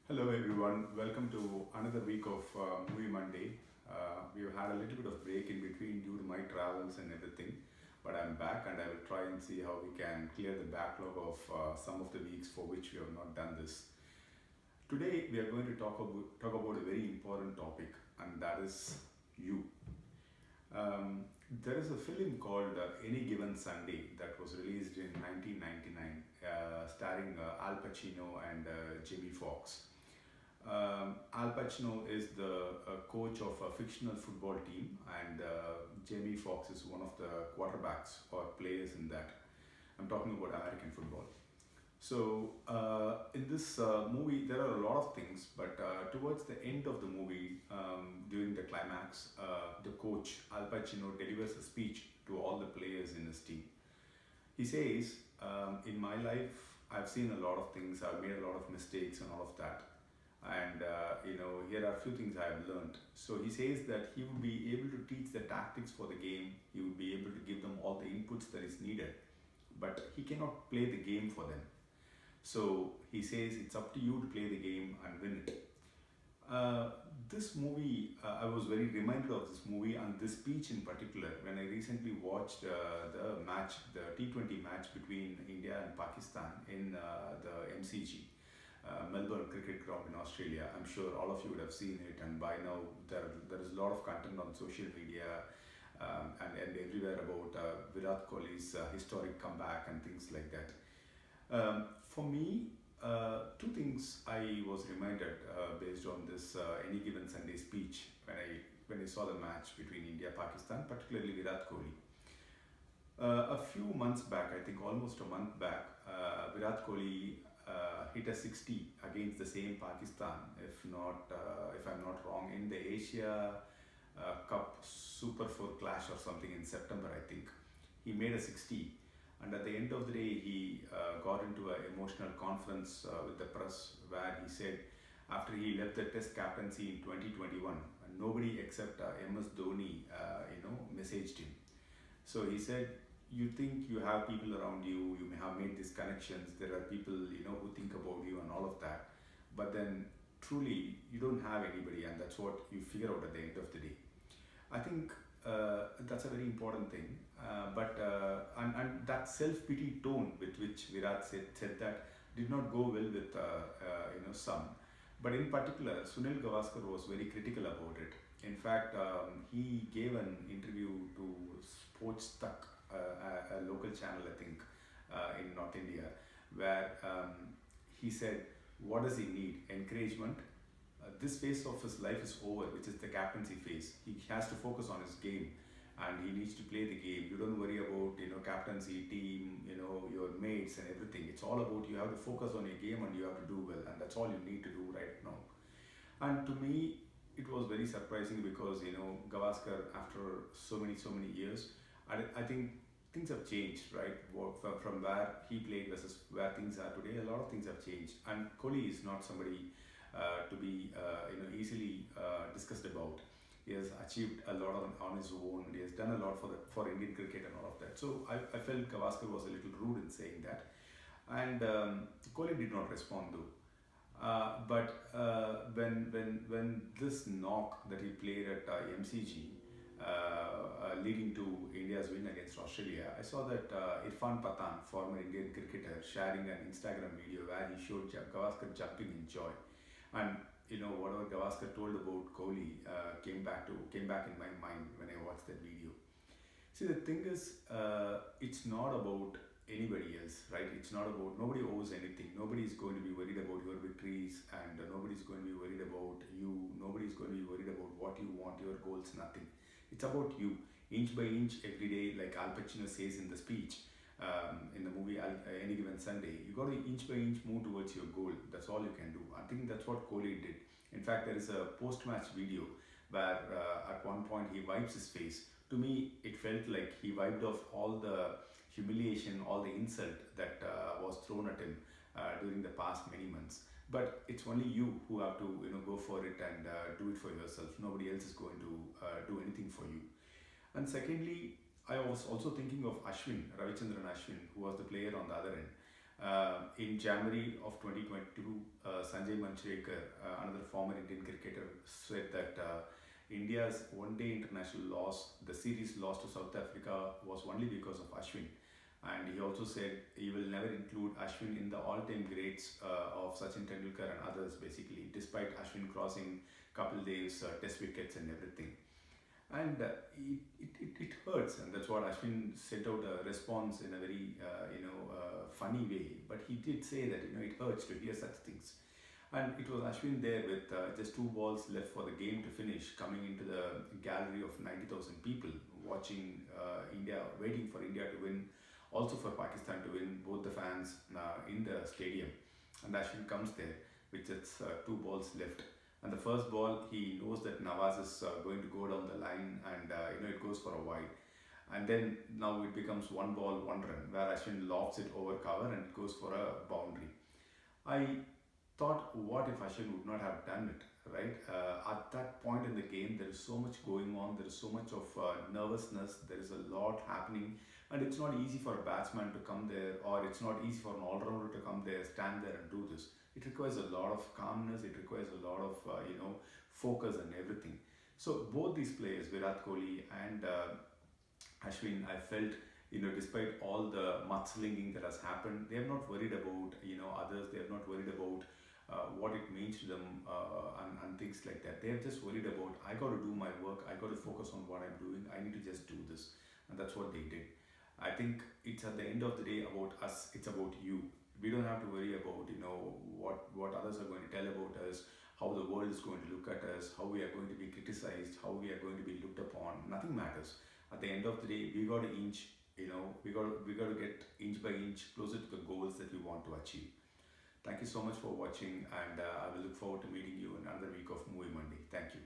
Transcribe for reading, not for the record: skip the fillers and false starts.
Hello everyone, welcome to another week of Movie Monday. We've had a little bit of break in between due to my travels and everything, but I'm back and I will try and see how we can clear the backlog of some of the weeks for which we have not done this. Today we are going to talk about a very important topic, and that is you. There is a film called Any Given Sunday that was released in 1999, starring Al Pacino and Jamie Foxx. Al Pacino is the coach of a fictional football team, and Jamie Foxx is one of the quarterbacks or players in that. I'm talking about American football. So, in this movie, there are a lot of things, but towards the end of the movie, during the climax, the coach, Al Pacino, delivers a speech to all the players in his team. He says, in my life, I've seen a lot of things, I've made a lot of mistakes and all of that. And here are a few things I have learned. So he says that he would be able to teach the tactics for the game, he would be able to give them all the inputs that is needed, but he cannot play the game for them. So he says it's up to you to play the game and win it. This movie, I was very reminded of this movie and this speech in particular when I recently watched the match, the T20 match between India and Pakistan in the MCG, Melbourne Cricket Ground in Australia. I'm sure all of you would have seen it, and by now there is a lot of content on social media and everywhere about Virat Kohli's historic comeback and things like that. For me, two things I was reminded based on this Any Given Sunday speech when I saw the match between India Pakistan, particularly Virat Kohli. A few months back, I think almost a month back, Virat Kohli hit a 60 against the same Pakistan, if I'm not wrong, in the Asia Cup Super 4 clash or something in September, I think. He made a 60, and at the end of the day, he got into an emotional conference with the press where he said, after he left the Test captaincy in 2021, nobody except MS Dhoni, messaged him. So he said, you think you have people around you, you may have made these connections, there are people, who think about you and all of that. But then truly, you don't have anybody, and that's what you figure out at the end of the day. I think that's a very important thing. And that self pity tone with which Virat said that did not go well with some. But in particular, Sunil Gavaskar was very critical about it. In fact, he gave an interview to Sports Tak, a local channel, I think, in North India, where he said, what does he need? Encouragement. This phase of his life is over, which is the captaincy phase. He has to focus on his game, and he needs to play the game. You don't worry about captaincy, team, your mates and everything. It's all about you have to focus on your game and you have to do well, and that's all you need to do right now. And to me, it was very surprising because Gavaskar, after so many years, I think things have changed, right? From where he played versus where things are today, a lot of things have changed. And Kohli is not somebody to be easily discussed about. He has achieved a lot on his own. He has done a lot for Indian cricket and all of that. So I felt Gavaskar was a little rude in saying that, and Kohli did not respond though. But when this knock that he played at MCG, leading to India's win against Australia, I saw that Irfan Pathan, former Indian cricketer, sharing an Instagram video where he showed Gavaskar jumping in joy, and whatever Gavaskar told about Kohli came back in my mind when I watched that video. See, the thing is, it's not about anybody else, right? It's not about, nobody owes anything. Nobody is going to be worried about your victories, and nobody is going to be worried about you. Nobody is going to be worried about what you want, your goals, nothing. It's about you, inch by inch, every day, like Al Pacino says in the speech, in the movie Any Given Sunday. You got to inch by inch move towards your goal. That's all you can do. I think that's what Kohli did. In fact, there is a post-match video where at one point he wipes his face. To me, it felt like he wiped off all the humiliation, all the insult that was thrown at him during the past many months. But it's only you who have to go for it and do it for yourself. Nobody else is going to do anything for you. And secondly, I was also thinking of Ashwin, Ravichandran Ashwin, who was the player on the other end. In January of 2022, Sanjay Manchrekar, another former Indian cricketer, said that India's one-day international loss, the series loss to South Africa, was only because of Ashwin. And he also said he will never include Ashwin in the all-time greats of Sachin Tendulkar and others, basically, despite Ashwin crossing Kapil Dev's test wickets and everything. And it hurts, and that's what Ashwin sent out a response in a very funny way. But he did say that it hurts to hear such things. And it was Ashwin there with just 2 balls left for the game to finish, coming into the gallery of 90,000 people watching India, waiting for India to win, also for Pakistan to win, both the fans in the stadium. And Ashwin comes there with just 2 balls left. And the first ball, he knows that Nawaz is going to go down the line, and it goes for a wide. And then now it becomes 1 ball, 1 run, where Ashwin lofts it over cover and it goes for a boundary. I thought, what if Ashwin would not have done it, right? At that point in the game, there is so much going on, there is so much of nervousness, there is a lot happening, and it's not easy for a batsman to come there, or it's not easy for an all-rounder to come there, stand there and do this. It requires a lot of calmness, it requires a lot of, focus and everything. So both these players, Virat Kohli and Ashwin, I felt, despite all the mudslinging that has happened, they have not worried about, others. They have not worried about what it means to them and things like that. They have just worried about, I got to do my work. I got to focus on what I'm doing. I need to just do this, and that's what they did. I think it's at the end of the day about us. It's about you. We don't have to worry about what others are going to tell about us, how the world is going to look at us, how we are going to be criticized, how we are going to be looked upon. Nothing matters. At the end of the day, we got to inch. We got to get inch by inch closer to the goals that we want to achieve. Thank you so much for watching, and I will look forward to meeting you in another week of Movie Monday. Thank you.